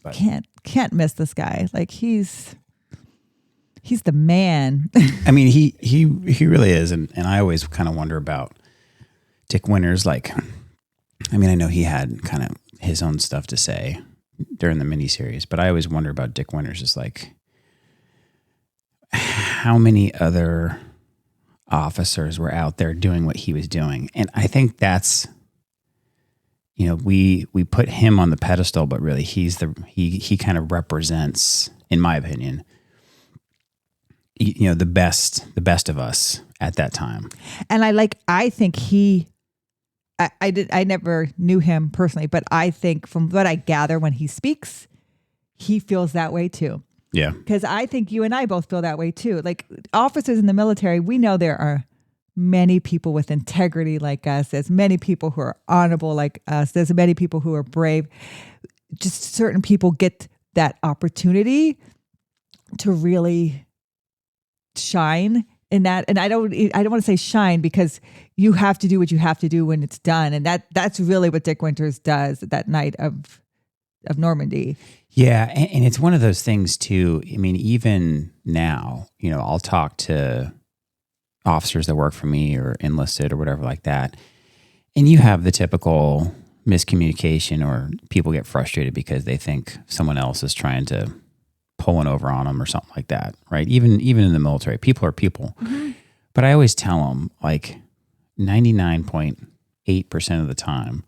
But can't miss this guy. Like he's the man. I mean, he really is. And I always kind of wonder about Dick Winters. Like, I mean, I know he had kind of his own stuff to say during the miniseries, but I always wonder about Dick Winters is like, how many other officers were out there doing what he was doing? And I think that's, you know, we put him on the pedestal, but really he kind of represents, in my opinion, you know, the best of us at that time. And I think I never knew him personally, but I think from what I gather when he speaks, he feels that way too. Yeah. Because I think you and I both feel that way too. Like officers in the military, we know there are many people with integrity like us. There's many people who are honorable like us. There's many people who are brave. Just certain people get that opportunity to really shine in that. And I don't want to say shine because you have to do what you have to do when it's done. And that's really what Dick Winters does that night of Normandy. Yeah. And it's one of those things too. I mean, even now, you know, I'll talk to officers that work for me or enlisted or whatever like that. And you have the typical miscommunication or people get frustrated because they think someone else is trying to pull one over on them or something like that. Right. Even in the military, people are people. Mm-hmm. But I always tell them like 99.8% of the time,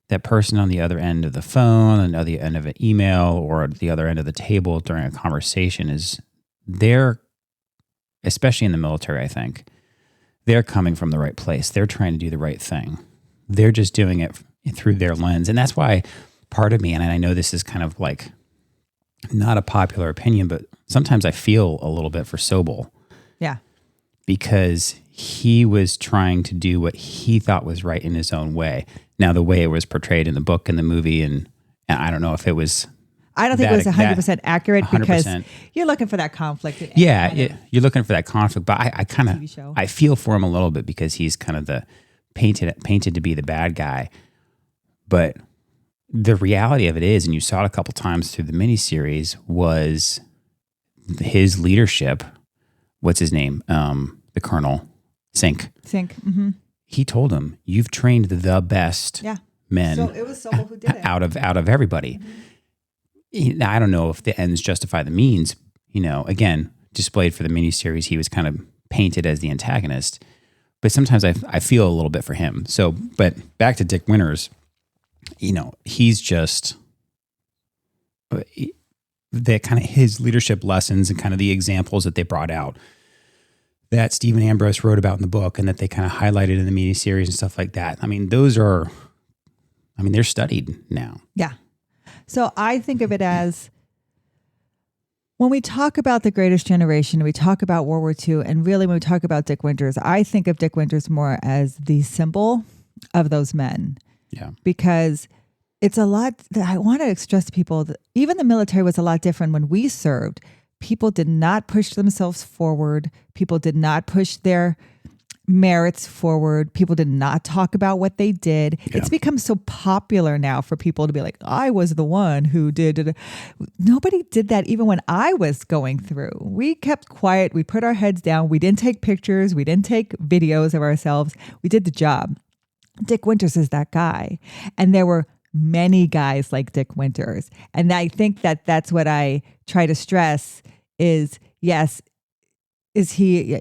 that person on the other end of the phone, on the other end of an email, or at the other end of the table during a conversation is they're, especially in the military, I think, they're coming from the right place. They're trying to do the right thing. They're just doing it through their lens. And that's why part of me, and I know this is kind of like not a popular opinion, but sometimes I feel a little bit for Sobel. Yeah. Because he was trying to do what he thought was right in his own way. Now, the way it was portrayed in the book and the movie, and I don't know if it was... I don't think it was 100% accurate 100%. Because you're looking for that conflict. You're looking for that conflict, but I kind of... I feel for him a little bit because he's kind of the painted to be the bad guy. But the reality of it is, and you saw it a couple times through the miniseries, was his leadership. What's his name? The Colonel, Sink. Mm-hmm. He told him, "You've trained the best men." So it was Sobel who did it. out of everybody. Mm-hmm. I don't know if the ends justify the means. You know, again, displayed for the miniseries, he was kind of painted as the antagonist. But sometimes I feel a little bit for him. So, but back to Dick Winters, you know, he's just the kind of his leadership lessons and kind of the examples that they brought out that Stephen Ambrose wrote about in the book and that they kind of highlighted in the miniseries and stuff like that. I mean, they're studied now. Yeah. So I think of it as when we talk about the greatest generation, we talk about World War II, and really when we talk about Dick Winters, I think of Dick Winters more as the symbol of those men. Yeah. Because it's a lot that I want to stress to people that even the military was a lot different when we served. People did not push themselves forward. People did not push their merits forward. People did not talk about what they did. Yeah. It's become so popular now for people to be like, I was the one who did it. Nobody did that even when I was going through. We kept quiet. We put our heads down. We didn't take pictures. We didn't take videos of ourselves. We did the job. Dick Winters is that guy. And there were many guys like Dick Winters. And I think that that's what I try to stress is, yes, is he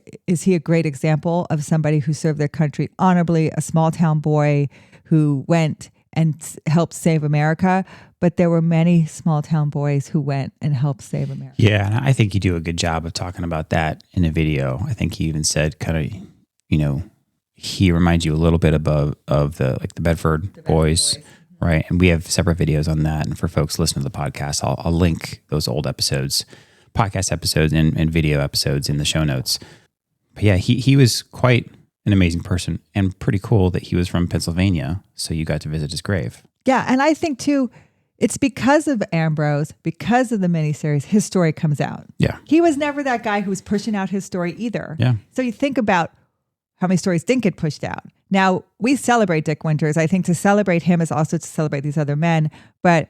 a great example of somebody who served their country honorably, a small town boy who went and helped save America? But there were many small town boys who went and helped save America. Yeah, and I think you do a good job of talking about that in a video. I think you even said kind of, you know, he reminds you a little bit of the Bedford Boys. Right. And we have separate videos on that. And for folks listening to the podcast, I'll link those old episodes, podcast episodes and video episodes in the show notes. But yeah, he was quite an amazing person and pretty cool that he was from Pennsylvania. So you got to visit his grave. Yeah. And I think too, it's because of Ambrose, because of the miniseries, his story comes out. Yeah. He was never that guy who was pushing out his story either. Yeah. So you think about how many stories didn't get pushed out. Now, we celebrate Dick Winters. I think to celebrate him is also to celebrate these other men. But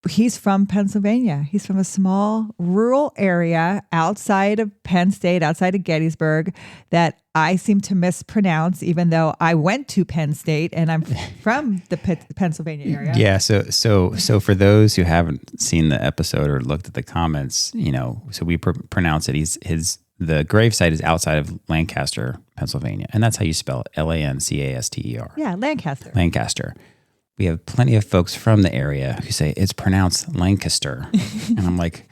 he's from Pennsylvania. He's from a small rural area outside of Penn State, outside of Gettysburg, that I seem to mispronounce, even though I went to Penn State and I'm from the Pennsylvania area. Yeah. So for those who haven't seen the episode or looked at the comments, so we pronounce it. The gravesite is outside of Lancaster, Pennsylvania, and that's how you spell it: Lancaster. Yeah, Lancaster. Lancaster. We have plenty of folks from the area who say it's pronounced Lancaster. And I'm like,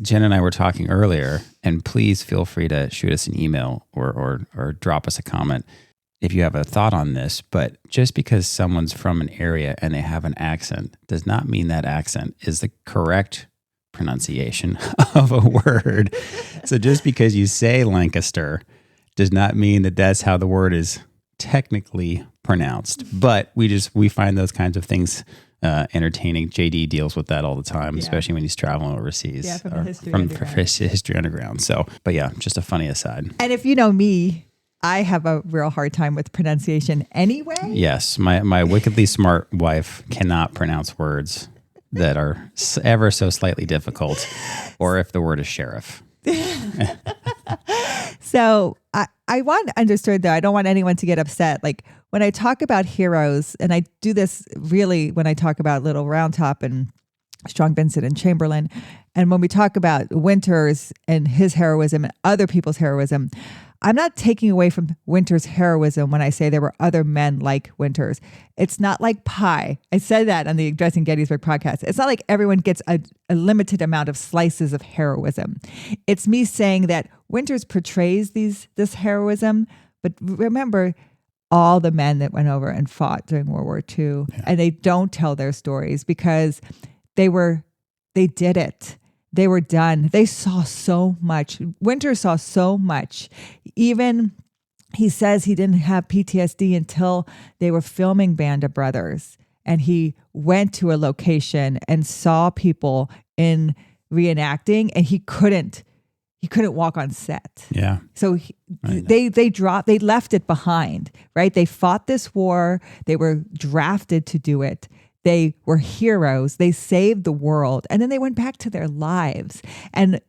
Jen and I were talking earlier, and please feel free to shoot us an email or drop us a comment if you have a thought on this. But just because someone's from an area and they have an accent does not mean that accent is the correct pronunciation of a word. So just because you say Lancaster does not mean that that's how the word is technically pronounced. But we find those kinds of things entertaining. JD deals with that all the time, especially when he's traveling overseas. Yeah, from History Underground. So, but yeah, just a funny aside. And if you know me, I have a real hard time with pronunciation anyway. Yes, my wickedly smart wife cannot pronounce words that are ever so slightly difficult, or if the word is sheriff. So I want understood, though, I don't want anyone to get upset. Like when I talk about heroes, and I do this really when I talk about Little Round Top and Strong Vincent and Chamberlain, and when we talk about Winters and his heroism and other people's heroism, I'm not taking away from Winters' heroism when I say there were other men like Winters. It's not like pie. I said that on the Addressing Gettysburg podcast. It's not like everyone gets a limited amount of slices of heroism. It's me saying that Winters portrays this heroism, but remember all the men that went over and fought during World War II, and they don't tell their stories because they did it. They were done. They saw so much. Winters saw so much. Even he says he didn't have PTSD until they were filming Band of Brothers. And he went to a location and saw people in reenacting, and he couldn't walk on set. Yeah. So they left it behind, right? They fought this war. They were drafted to do it. They were heroes. They saved the world. And then they went back to their lives. And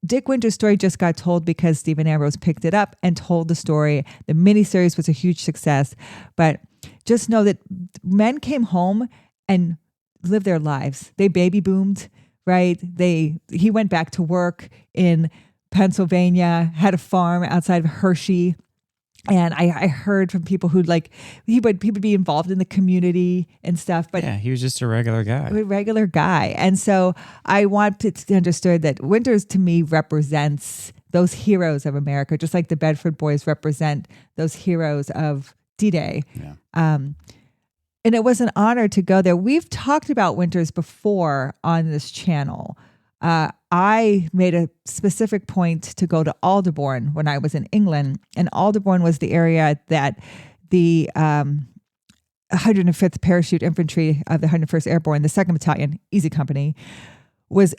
Dick Winters' story just got told because Stephen Ambrose picked it up and told the story. The miniseries was a huge success. But just know that men came home and lived their lives. They baby boomed, right? He went back to work in Pennsylvania, had a farm outside of Hershey. And I heard from people who he would be involved in the community and stuff. But yeah, he was just a regular guy. And so I want to understand that Winters to me represents those heroes of America, just like the Bedford Boys represent those heroes of D-Day. Yeah. And it was an honor to go there. We've talked about Winters before on this channel. I made a specific point to go to Aldeburgh when I was in England, and Aldeburgh was the area that the 105th Parachute Infantry of the 101st Airborne, the 2nd Battalion, Easy Company, was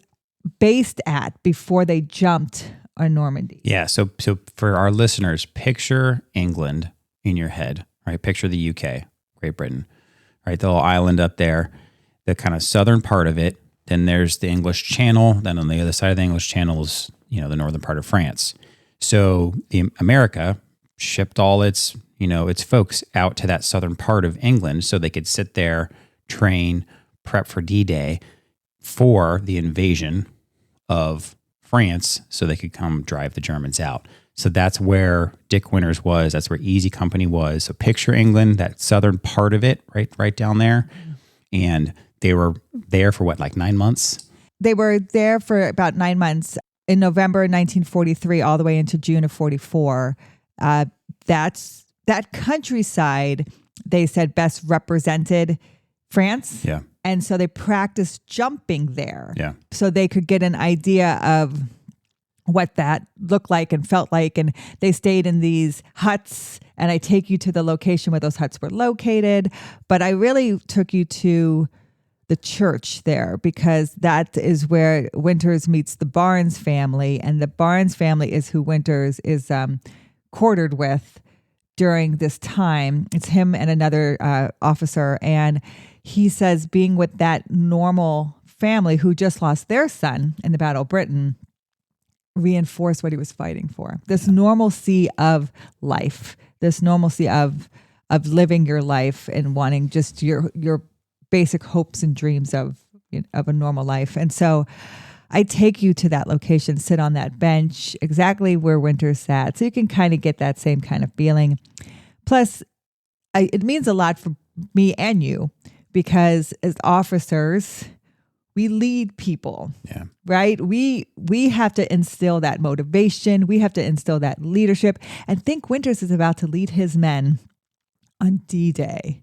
based at before they jumped on Normandy. Yeah, so for our listeners, picture England in your head, right? Picture the UK, Great Britain, right? The little island up there, the kind of southern part of it. Then there's the English Channel. Then on the other side of the English Channel is, the northern part of France. So America shipped all its folks out to that southern part of England so they could sit there, train, prep for D-Day for the invasion of France so they could come drive the Germans out. So that's where Dick Winters was. That's where Easy Company was. So picture England, that southern part of it, right down there. And they were there for 9 months? They were there for about 9 months. In November 1943, all the way into June of 44. That countryside, they said, best represented France. Yeah. And so they practiced jumping there. Yeah. So they could get an idea of what that looked like and felt like. And they stayed in these huts, and I take you to the location where those huts were located. But I really took you to the church there because that is where Winters meets the Barnes family. And the Barnes family is who Winters is quartered with during this time. It's him and another officer. And he says being with that normal family who just lost their son in the Battle of Britain reinforced what he was fighting for. This normalcy of life, this normalcy of living your life and wanting just your basic hopes and dreams of a normal life. And so I take you to that location, sit on that bench, exactly where Winter sat, so you can kind of get that same kind of feeling. Plus, it means a lot for me and you, because as officers, we lead people, right? We have to instill that motivation. We have to instill that leadership. And think Winters is about to lead his men on D-Day.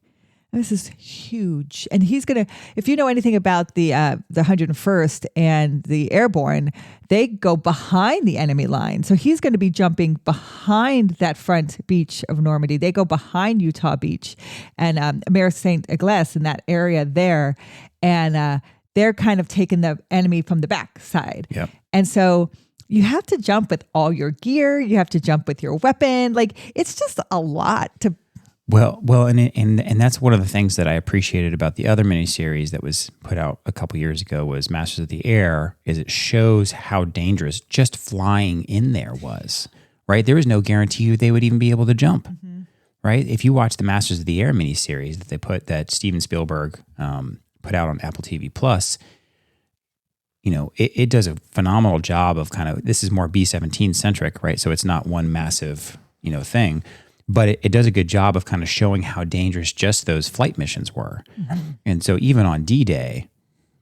This is huge. And he's going to, if you know anything about the 101st and the Airborne, they go behind the enemy line. So he's going to be jumping behind that front beach of Normandy. They go behind Utah Beach and Mare St. Ignace in that area there. And they're kind of taking the enemy from the back side. Yep. And so you have to jump with all your gear. You have to jump with your weapon. Like, it's just a lot to. Well, and that's one of the things that I appreciated about the other miniseries that was put out a couple years ago was Masters of the Air, is it shows how dangerous just flying in there was, right? There was no guarantee they would even be able to jump, right? If you watch the Masters of the Air miniseries that Steven Spielberg put out on Apple TV Plus, it does a phenomenal job of kind of, this is more B-17 centric, right? So it's not one massive, thing. But it does a good job of kind of showing how dangerous just those flight missions were. And so even on D-Day,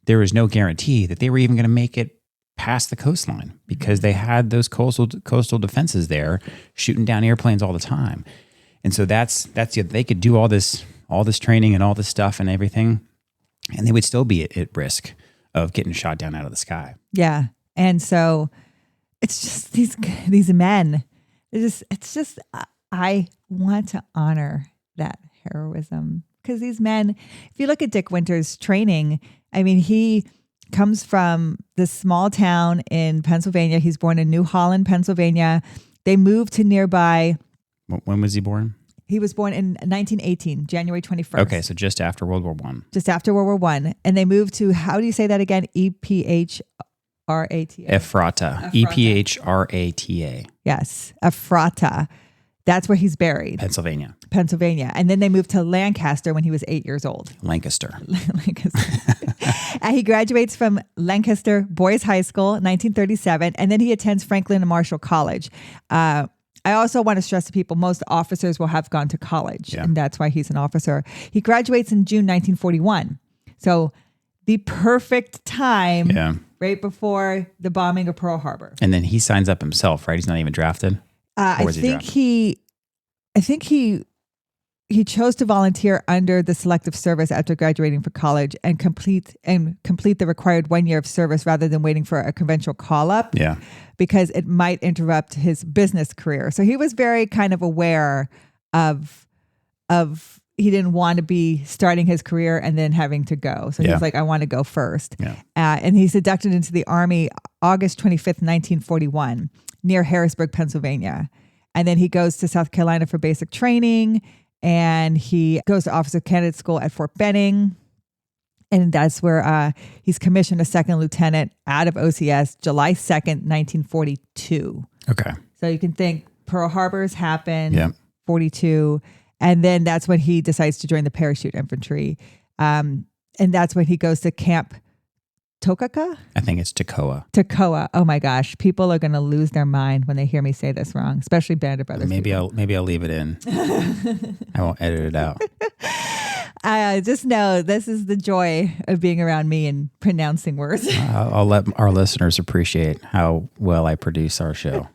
there was no guarantee that they were even going to make it past the coastline because they had those coastal defenses there shooting down airplanes all the time. And so they could do all this training and all this stuff and everything, and they would still be at risk of getting shot down out of the sky. Yeah. And so it's just these men. It's just I want to honor that heroism because these men, if you look at Dick Winters' training, I mean, he comes from this small town in Pennsylvania. He's born in New Holland, Pennsylvania. They moved to nearby. When was he born? He was born in 1918, January 21st. Okay, so just after World War I. Just after World War I. And they moved to, how do you say that again? Ephrata. Ephrata. Ephrata. Yes, Ephrata. That's where he's buried. Pennsylvania. And then they moved to Lancaster when he was 8 years old. Lancaster. And he graduates from Lancaster Boys High School in 1937, and then he attends Franklin and Marshall College. I also want to stress to people, most officers will have gone to college, and that's why he's an officer. He graduates in June 1941. So the perfect time right before the bombing of Pearl Harbor. And then he signs up himself, right? He's not even drafted? I think he chose to volunteer under the Selective Service after graduating from college and complete the required 1 year of service rather than waiting for a conventional call up. Yeah, because it might interrupt his business career. So he was very kind of aware of he didn't want to be starting his career and then having to go. So he's like, I want to go first. Yeah. And he's inducted into the Army August 25th, 1941. Near Harrisburg, Pennsylvania. And then he goes to South Carolina for basic training, and he goes to Officer Candidate School at Fort Benning. And that's where he's commissioned a second lieutenant out of OCS July 2nd, 1942. Okay. So you can think Pearl Harbor's happened, 42. And then that's when he decides to join the parachute infantry. And that's when he goes to Camp Toccoa? I think it's Toccoa. Toccoa. Oh my gosh. People are going to lose their mind when they hear me say this wrong, especially Bandit Brothers. Maybe I'll leave it in. I won't edit it out. Just know this is the joy of being around me and pronouncing words. I'll let our listeners appreciate how well I produce our show.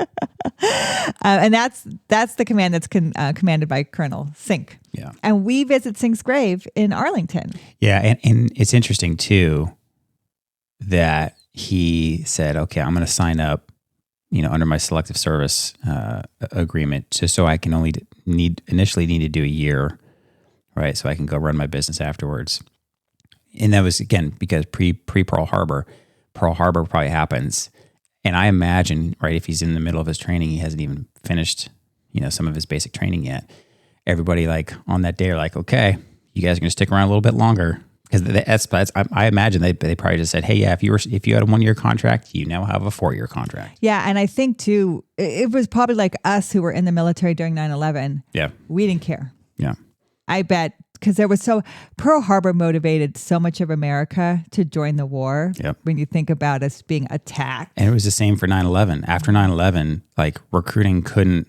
And that's the command that's commanded by Colonel Sink. Yeah. And we visit Sink's grave in Arlington. Yeah. And it's interesting too, that he said, okay, I'm going to sign up, under my selective service agreement, just so I can only initially need to do a year, right? So I can go run my business afterwards. And that was, again, because pre Pearl Harbor probably happens. And I imagine, right, if he's in the middle of his training, he hasn't even finished, some of his basic training yet. Everybody like on that day are like, okay, you guys are going to stick around a little bit longer. Because I imagine they probably just said, hey, yeah, if you had a 1 year contract, you now have a 4 year contract. Yeah. And I think too, it was probably like us who were in the military during 9/11. Yeah. We didn't care. Yeah. I bet because Pearl Harbor motivated so much of America to join the war. Yep. When you think about us being attacked. And it was the same for 9/11. After 9/11, like recruiting couldn't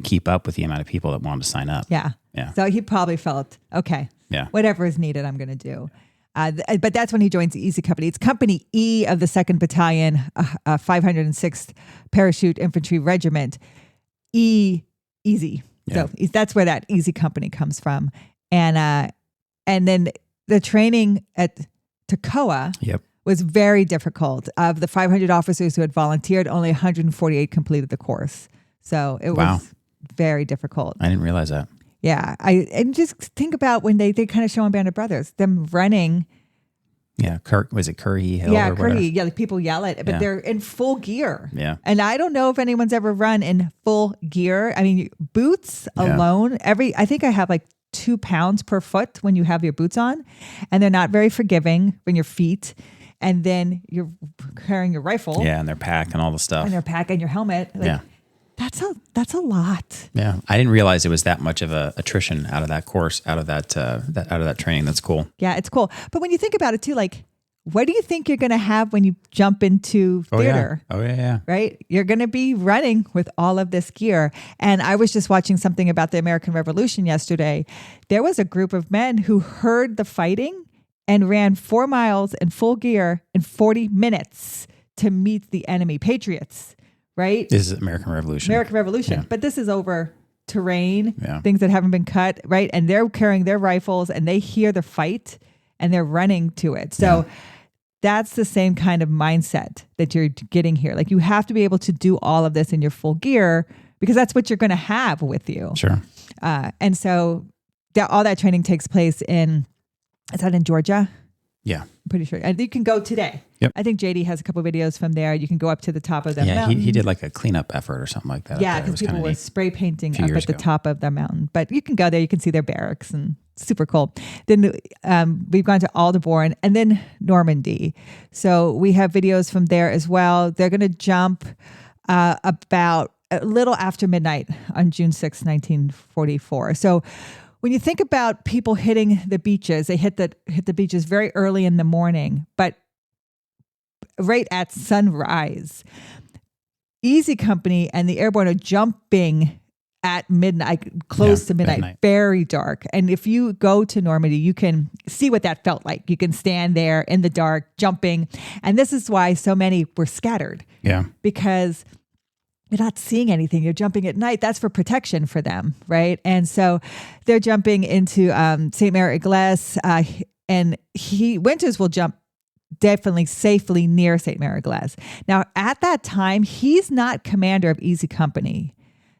keep up with the amount of people that wanted to sign up. Yeah. Yeah. So he probably felt, okay, yeah, whatever is needed, I'm going to do. But that's when he joins the Easy Company. It's Company E of the 2nd Battalion, 506th Parachute Infantry Regiment. Easy. Yeah. So that's where that Easy Company comes from. And then the training at Toccoa yep. was very difficult. Of the 500 officers who had volunteered, only 148 completed the course. So it was very difficult. I didn't realize that. Yeah. And just think about when they kind of show on Band of Brothers, them running. Yeah. Was it Curry Hill? Yeah, or Curry. whatever? Yeah, like people yell it, but they're in full gear. Yeah. And I don't know if anyone's ever run in full gear. I mean, boots alone, I think I have like 2 pounds per foot when you have your boots on, and they're not very forgiving when your feet. And then you're carrying your rifle. Yeah, and their pack and all the stuff. And your pack and your helmet. Like, that's a lot. Yeah, I didn't realize it was that much of a attrition out of that course, out of that training. That's cool. Yeah, it's cool. But when you think about it too, like, what do you think you're going to have when you jump into theater? Oh yeah. Right? You're going to be running with all of this gear. And I was just watching something about the American Revolution yesterday. There was a group of men who heard the fighting and ran 4 miles in full gear in 40 minutes to meet the enemy patriots. Right? This is American Revolution. Yeah. But this is over terrain, Yeah. things that haven't been cut, right? And they're carrying their rifles and they hear the fight and they're running to it. So that's the same kind of mindset that you're getting here. Like you have to be able to do all of this in your full gear because that's what you're going to have with you. Sure. And so all that training takes place is that in Georgia? Yeah. I'm pretty sure. And you can go today. Yep. I think JD has a couple of videos from there. You can go up to the top of the mountain. He did like a cleanup effort or something like that. Yeah, because people were spray painting up at the ago. top of the mountain. But you can go there. You can see their barracks and super cool. Then we've gone to Aldeborn and then Normandy. So we have videos from there as well. They're going to jump about a little after midnight on June 6, 1944. So when you think about people hitting the beaches, they hit the beaches very early in the morning, but right at sunrise. Easy Company and the Airborne are jumping at midnight, close to midnight, very dark. And if you go to Normandy, you can see what that felt like. You can stand there in the dark, jumping. And this is why so many were scattered. Yeah. Because you're not seeing anything. You're jumping at night. That's for protection for them, right? And so they're jumping into St. Mary Glace, and Winters will jump definitely safely near St. Mary Glace. Now, at that time, he's not commander of Easy Company.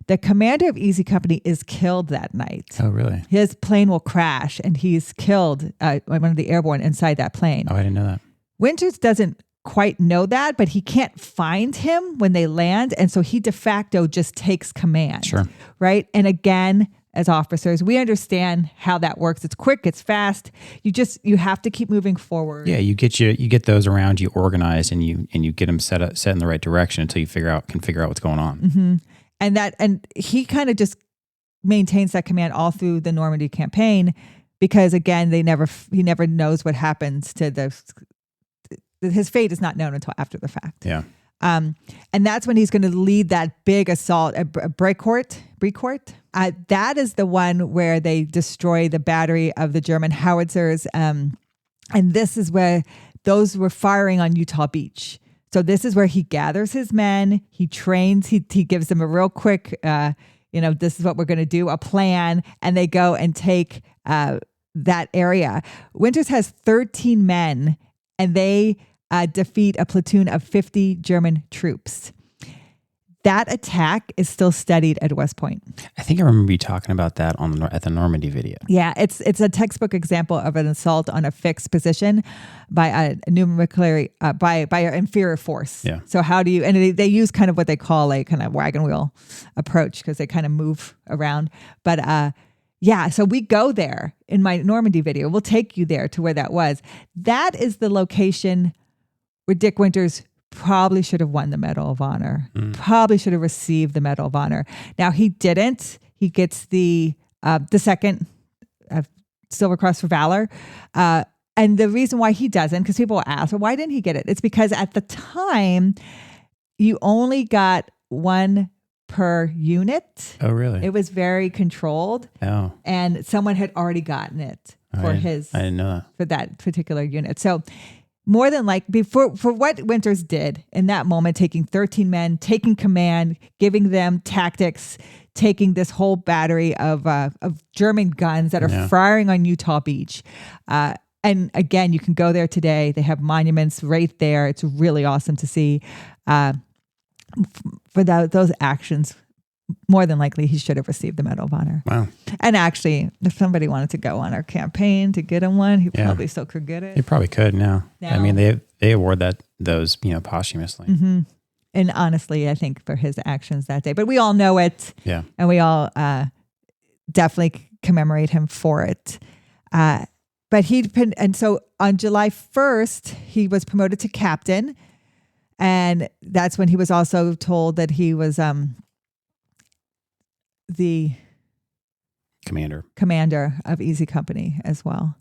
The commander of Easy Company is killed that night. Oh, really? His plane will crash, and he's killed, one of the airborne inside that plane. Oh, I didn't know that. Winters doesn't quite know that, but he can't find him when they land. And so he de facto just takes command. Sure. Right. And again, as officers, we understand how that works. It's quick, it's fast. You have to keep moving forward. Yeah, you get those around you organized and you get them set in the right direction until you can figure out what's going on. Mm-hmm. And he kind of just maintains that command all through the Normandy campaign because again, he never knows what happens to his fate is not known until after the fact. Yeah. And that's when he's going to lead that big assault at Brecourt. That is the one where they destroy the battery of the German howitzers. And this is where those were firing on Utah Beach. So this is where he gathers his men. He trains. He gives them a real quick, this is what we're going to do, a plan. And they go and take that area. Winters has 13 men. And they defeat a platoon of 50 German troops. That attack is still studied at West Point. I think I remember you talking about that at the Normandy video. Yeah, it's a textbook example of an assault on a fixed position by an inferior force. Yeah. So how do you? And they use kind of what they call a kind of wagon wheel approach because they kind of move around. But Yeah, so we go there in my Normandy video. We'll take you there to where that was. That is the location where Dick Winters probably should have won the Medal of Honor. Probably should have received the Medal of Honor. Now he didn't. He gets the second Silver Cross for Valor. And the reason why he doesn't, because people will ask, well, why didn't he get it? It's because at the time, you only got one per unit. Oh, really? It was very controlled. Oh. And someone had already gotten it for I didn't know that. for that particular unit. So more than for what Winters did in that moment, taking 13 men, taking command, giving them tactics, taking this whole battery of German guns that are firing on Utah Beach. And again, you can go there today. They have monuments right there. It's really awesome to see. For those actions, more than likely, he should have received the Medal of Honor. Wow. And actually, if somebody wanted to go on our campaign to get him one, he probably still could get it. He probably could now. I mean, they award those posthumously. Mm-hmm. And honestly, I think for his actions that day. But we all know it. Yeah. And we all definitely commemorate him for it. But so on July 1st, he was promoted to captain. And that's when he was also told that he was the commander of Easy Company as well.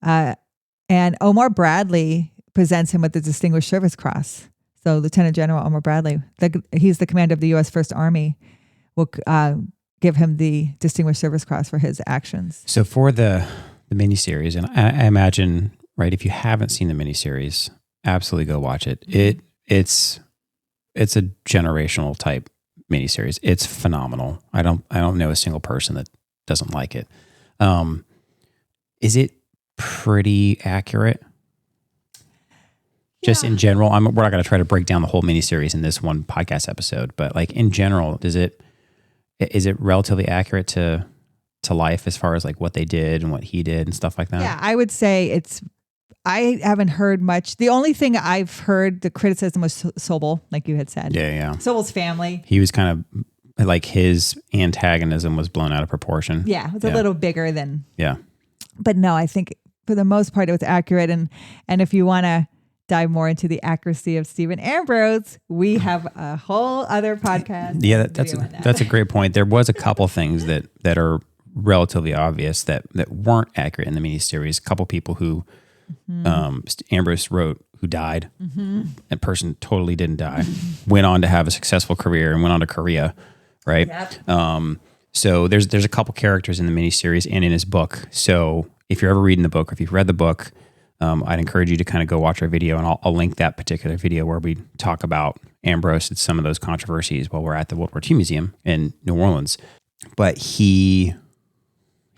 And Omar Bradley presents him with the Distinguished Service Cross. So Lieutenant General Omar Bradley, he's the commander of the U.S. First Army, will give him the Distinguished Service Cross for his actions. So for the miniseries, and I imagine, right, if you haven't seen the miniseries, absolutely go watch it. It's a generational type miniseries. It's phenomenal. I don't know a single person that doesn't like it. Is it pretty accurate? Just in general, we're not going to try to break down the whole miniseries in this one podcast episode, but like in general, is it relatively accurate to life as far as like what they did and what he did and stuff like that? Yeah, I would say I haven't heard much. The only thing I've heard the criticism was Sobel, like you had said. Yeah. Sobel's family. He was kind of like his antagonism was blown out of proportion. Yeah, it was a little bigger than. Yeah. But no, I think for the most part it was accurate. And if you want to dive more into the accuracy of Stephen Ambrose, we have a whole other podcast. Yeah, that's a great point. There was a couple things that are relatively obvious that weren't accurate in the miniseries. A couple people who Ambrose wrote who died. That person totally didn't die. Went on to have a successful career and went on to Korea, right? Yep. So there's a couple characters in the miniseries and in his book. So if you're ever reading the book, or if you've read the book, I'd encourage you to kind of go watch our video, and I'll link that particular video where we talk about Ambrose and some of those controversies while we're at the World War II Museum in New Orleans. But he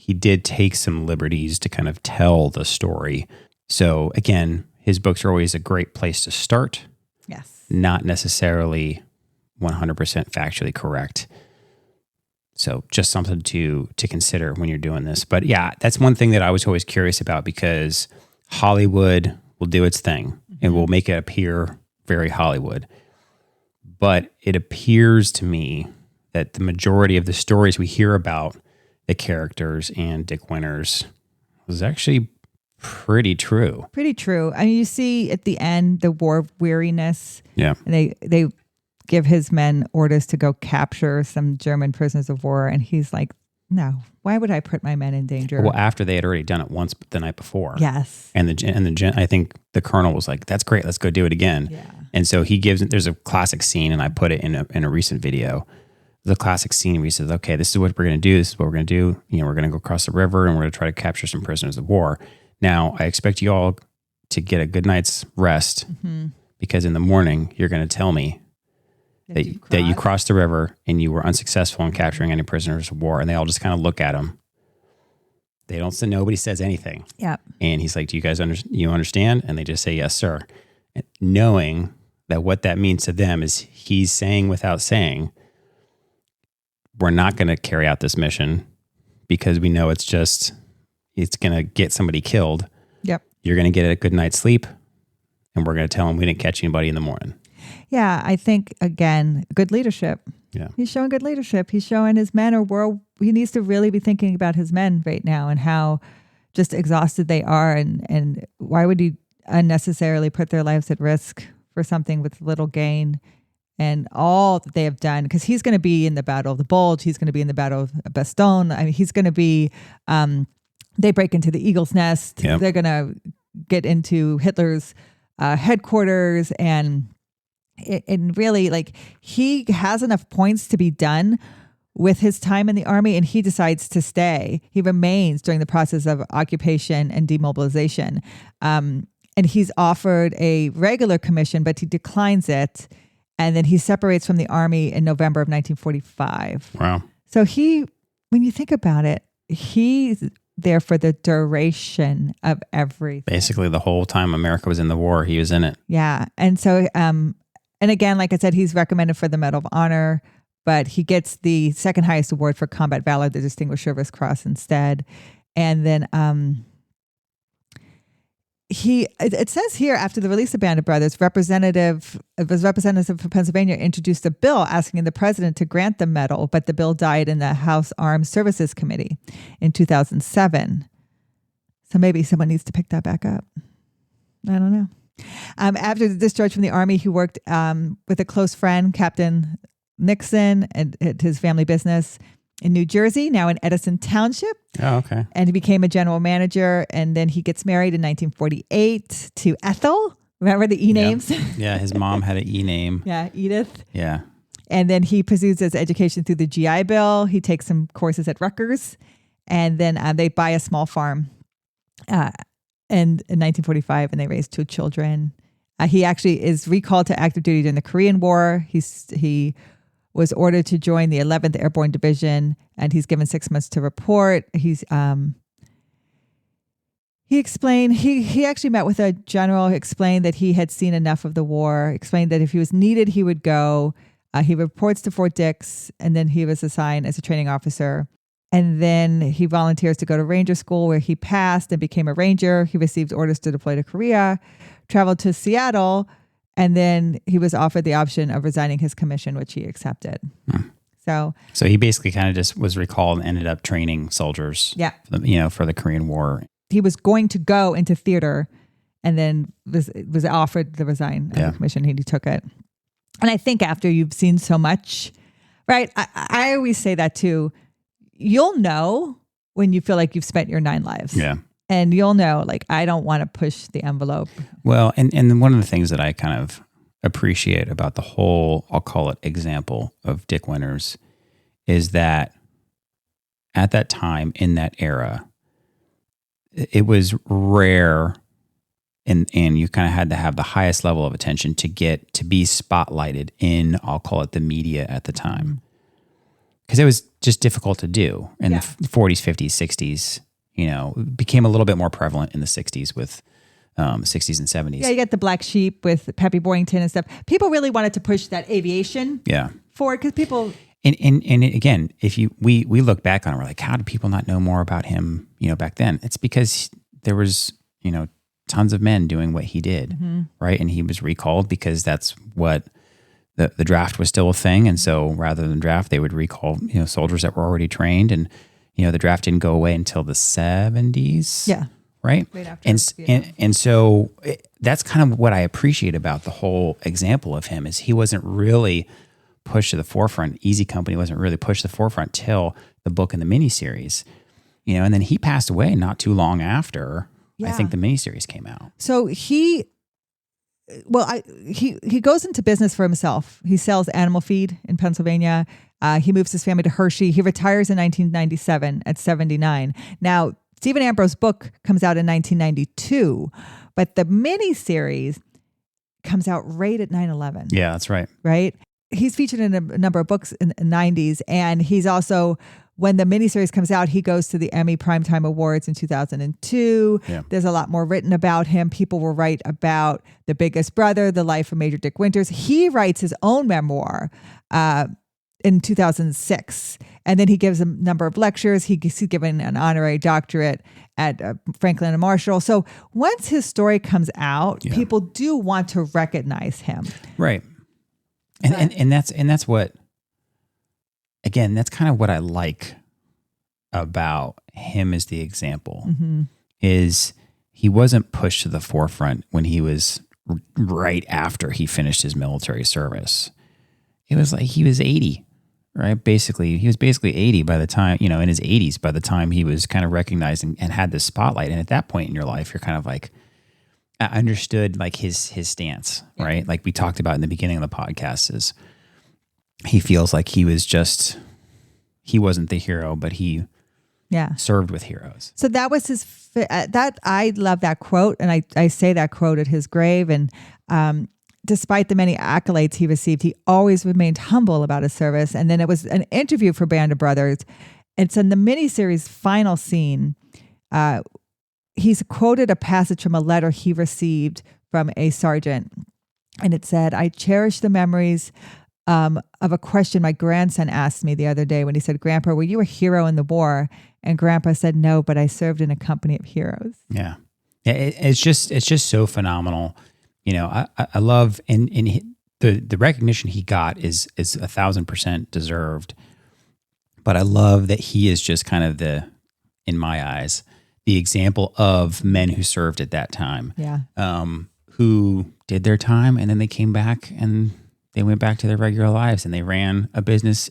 did take some liberties to kind of tell the story. So again, his books are always a great place to start. Yes. Not necessarily 100% factually correct. So just something to consider when you're doing this. But yeah, that's one thing that I was always curious about, because Hollywood will do its thing and will make it appear very Hollywood. But it appears to me that the majority of the stories we hear about the characters and Dick Winters was actually pretty true. Pretty true. I mean, you see at the end the war weariness. Yeah. And they give his men orders to go capture some German prisoners of war, and he's like, no, why would I put my men in danger? Well, after they had already done it once the night before. Yes. And I think the colonel was like, that's great, let's go do it again. Yeah. And so there's a classic scene, and I put it in a recent video. The classic scene where he says, okay, this is what we're going to do. This is what we're going to do. You know, we're going to go across the river and we're going to try to capture some prisoners of war. Now, I expect you all to get a good night's rest, because in the morning you're going to tell me that you crossed the river and you were unsuccessful in capturing any prisoners of war. And they all just kind of look at him. They don't say, nobody says anything. Yeah. And he's like, do you guys understand? And they just say, yes, sir. And knowing that what that means to them is he's saying without saying, we're not going to carry out this mission because we know it's going to get somebody killed. Yep. You're going to get a good night's sleep, and we're going to tell them we didn't catch anybody in the morning. Yeah, I think, again, good leadership. Yeah. He's showing good leadership. He's showing his men he needs to really be thinking about his men right now and how just exhausted they are, and why would you unnecessarily put their lives at risk for something with little gain, and all that they have done, because he's going to be in the Battle of the Bulge. He's going to be in the Battle of Bastogne. I mean, he's going to be, they break into the Eagle's Nest. Yep. They're going to get into Hitler's headquarters, and really, like, he has enough points to be done with his time in the army, and he decides to stay. He remains during the process of occupation and demobilization. And he's offered a regular commission, but he declines it. And then he separates from the army in November of 1945. Wow. So when you think about it, he's there for the duration of everything. Basically, the whole time America was in the war, he was in it. Yeah. And so, and again, like I said, he's recommended for the Medal of Honor, but he gets the second highest award for combat valor, the Distinguished Service Cross, instead. And then it says here, after the release of Band of Brothers, representatives for Pennsylvania introduced a bill asking the president to grant the medal, but the bill died in the House Armed Services Committee in 2007. So maybe someone needs to pick that back up. I don't know. After the discharge from the army, he worked with a close friend, Captain Nixon, at his family business in New Jersey, now in Edison Township. Oh, okay. And he became a general manager. And then he gets married in 1948 to Ethel. Remember the E names? Yeah, his mom had an E name. Yeah, Edith. Yeah. And then he pursues his education through the GI Bill. He takes some courses at Rutgers. And then they buy a small farm in 1945, and they raise 2 children. He actually is recalled to active duty during the Korean War. He was ordered to join the 11th Airborne Division, and he's given 6 months to report. He explained, he actually met with a general, explained that he had seen enough of the war, explained that if he was needed, he would go. He reports to Fort Dix, and then he was assigned as a training officer. And then he volunteers to go to Ranger School, where he passed and became a Ranger. He received orders to deploy to Korea, traveled to Seattle, and then he was offered the option of resigning his commission, which he accepted. So he basically kind of just was recalled and ended up training soldiers. Yeah. For the Korean War. He was going to go into theater, and then was offered the resign of the commission. He took it. And I think after you've seen so much, right? I always say that too. You'll know when you feel like you've spent your 9 lives. Yeah. And you'll know, like, I don't want to push the envelope. Well, and one of the things that I kind of appreciate about the whole, I'll call it, example of Dick Winters is that at that time, in that era, it was rare, and you kind of had to have the highest level of attention to get to be spotlighted in, I'll call it, the media at the time. Because it was just difficult to do in the 40s, 50s, 60s. It became a little bit more prevalent in the 60s with 60s and 70s. Yeah, you got the Black Sheep with Peppy Boyington and stuff. People really wanted to push that aviation forward, because people... And again, if we look back on it, we're like, how did people not know more about him, back then? It's because there was, tons of men doing what he did, right? And he was recalled because that's what the draft was still a thing. And so rather than draft, they would recall, soldiers that were already trained. And, the draft didn't go away until the 70s. Yeah. Right. And so that's kind of what I appreciate about the whole example of him is he wasn't really pushed to the forefront. Easy Company wasn't really pushed to the forefront till the book and the miniseries, and then he passed away not too long after I think the miniseries came out. So he goes into business for himself. He sells animal feed in Pennsylvania. He moves his family to Hershey. He retires in 1997 at 79. Now, Stephen Ambrose's book comes out in 1992, but the miniseries comes out right at 9/11. Yeah, that's right. Right? He's featured in a number of books in the 90s, and he's also, when the miniseries comes out, he goes to the Emmy Primetime Awards in 2002. Yeah. There's a lot more written about him. People will write about The Biggest Brother, The Life of Major Dick Winters. He writes his own memoir in 2006. And then he gives a number of lectures. He's given an honorary doctorate at Franklin and Marshall. So once his story comes out, people do want to recognize him. Right. And that's what, again, that's kind of what I like about him as the example, is he wasn't pushed to the forefront when he was right after he finished his military service. It was like he was 80, right? Basically, he was basically 80 by the time, in his 80s, by the time he was kind of recognized and had this spotlight. And at that point in your life, you're kind of like, I understood like his stance, right? Like we talked about in the beginning of the podcast, is he feels like he wasn't the hero, but he served with heroes. So that was I love that quote. And I say that quote at his grave. And despite the many accolades he received, he always remained humble about his service. And then it was an interview for Band of Brothers. It's in the miniseries final scene. He's quoted a passage from a letter he received from a sergeant. And it said, "I cherish the memories of a question my grandson asked me the other day when he said, 'Grandpa, were you a hero in the war?' And Grandpa said, 'No, but I served in a company of heroes.'" Yeah. It's just so phenomenal. I love, and the recognition he got is 1,000% deserved. But I love that he is just kind of in my eyes, the example of men who served at that time. Yeah. Who did their time and then they came back and they went back to their regular lives and they ran a business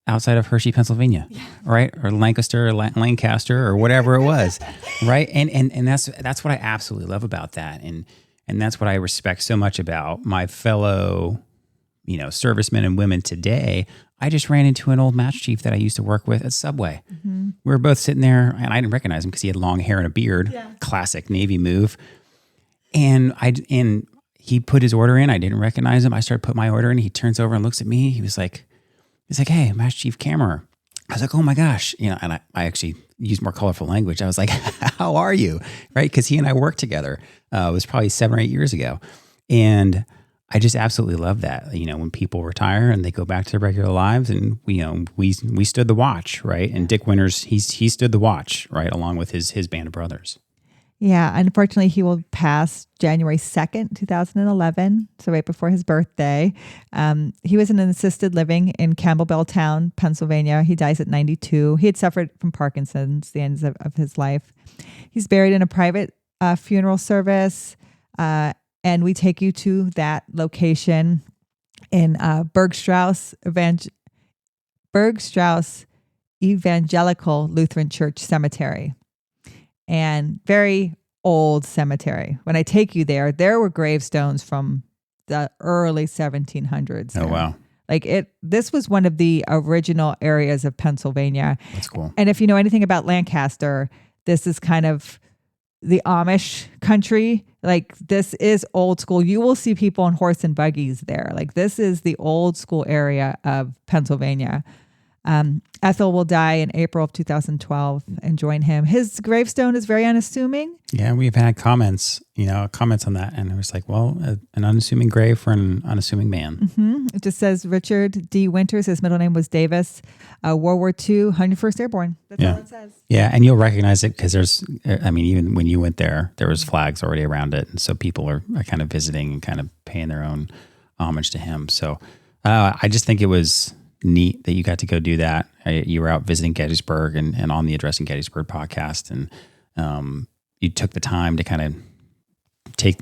outside of Hershey, Pennsylvania, right? Or Lancaster, or whatever it was, right? And that's what I absolutely love about that. And that's what I respect so much about my fellow, servicemen and women today. I just ran into an old match chief that I used to work with at Subway. Mm-hmm. We were both sitting there and I didn't recognize him because he had long hair and a beard, classic Navy move. And he put his order in. I didn't recognize him. I started putting my order in. He turns over and looks at me. He's like, "Hey, Match Chief Kammerer." I was like, "Oh my gosh." And I actually used more colorful language. I was like, "How are you?" Right? Because he and I worked together. It was probably 7 or 8 years ago. And I just absolutely love that. When people retire and they go back to their regular lives, and we stood the watch, right? And Dick Winters, he stood the watch, right, along with his band of brothers. Yeah, unfortunately, he will pass January 2nd, 2011, so right before his birthday. He was in an assisted living in Campbelltown, Pennsylvania. He dies at 92. He had suffered from Parkinson's the ends of his life. He's buried in a private funeral service, and we take you to that location in Bergstraus Evangelical Lutheran Church Cemetery. And very old cemetery. When I take you there were gravestones from the early 1700s. Oh, wow. This was one of the original areas of Pennsylvania. That's cool. And if you know anything about Lancaster, this is kind of the Amish country. This is old school. You will see people on horse and buggies there. This is the old school area of Pennsylvania. Ethel will die in April of 2012 and join him. His gravestone is very unassuming. Yeah, we've had comments on that. And it was like, well, an unassuming grave for an unassuming man. Mm-hmm. It just says Richard D. Winters. His middle name was Davis. World War II, 101st Airborne. That's all it says. Yeah, and you'll recognize it because even when you went there was flags already around it. And so people are kind of visiting and kind of paying their own homage to him. So I just think it was neat that you got to go do that. You were out visiting Gettysburg and on the Addressing Gettysburg podcast, and you took the time to kind of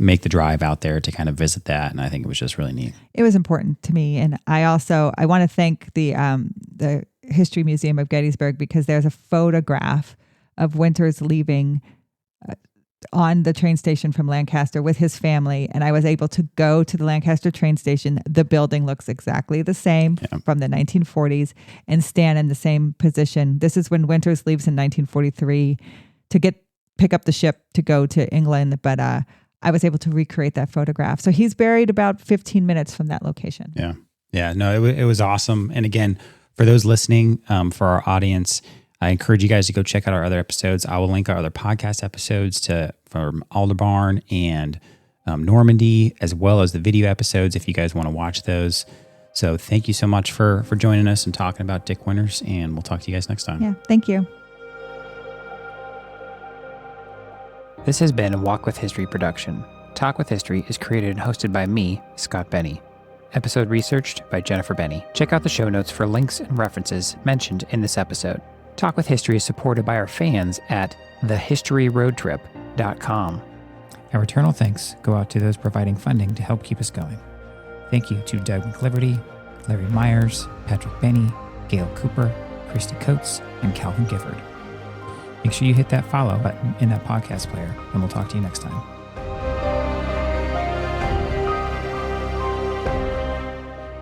make the drive out there to kind of visit that, and I think it was just really neat. It was important to me, and I want to thank the History Museum of Gettysburg because there's a photograph of Winters leaving on the train station from Lancaster with his family, and I was able to go to the Lancaster train station. The building looks exactly the same from the 1940s and stand in the same position. This is when Winters leaves in 1943 to pick up the ship to go to England, but I was able to recreate that photograph. So he's buried about 15 minutes from that location. Yeah. No, it was awesome. And again, for those listening, for our audience, I encourage you guys to go check out our other episodes. I will link our other podcast episodes from Aldebarn and Normandy, as well as the video episodes if you guys want to watch those. So thank you so much for joining us and talking about Dick Winters, and we'll talk to you guys next time. Yeah, thank you. This has been a Walk with History production. Talk with History is created and hosted by me, Scott Benny. Episode researched by Jennifer Benny. Check out the show notes for links and references mentioned in this episode. Talk with History is supported by our fans at thehistoryroadtrip.com. Our eternal thanks go out to those providing funding to help keep us going. Thank you to Doug McLiverty, Larry Myers, Patrick Benny, Gail Cooper, Christy Coates, and Calvin Gifford. Make sure you hit that follow button in that podcast player, and we'll talk to you next time.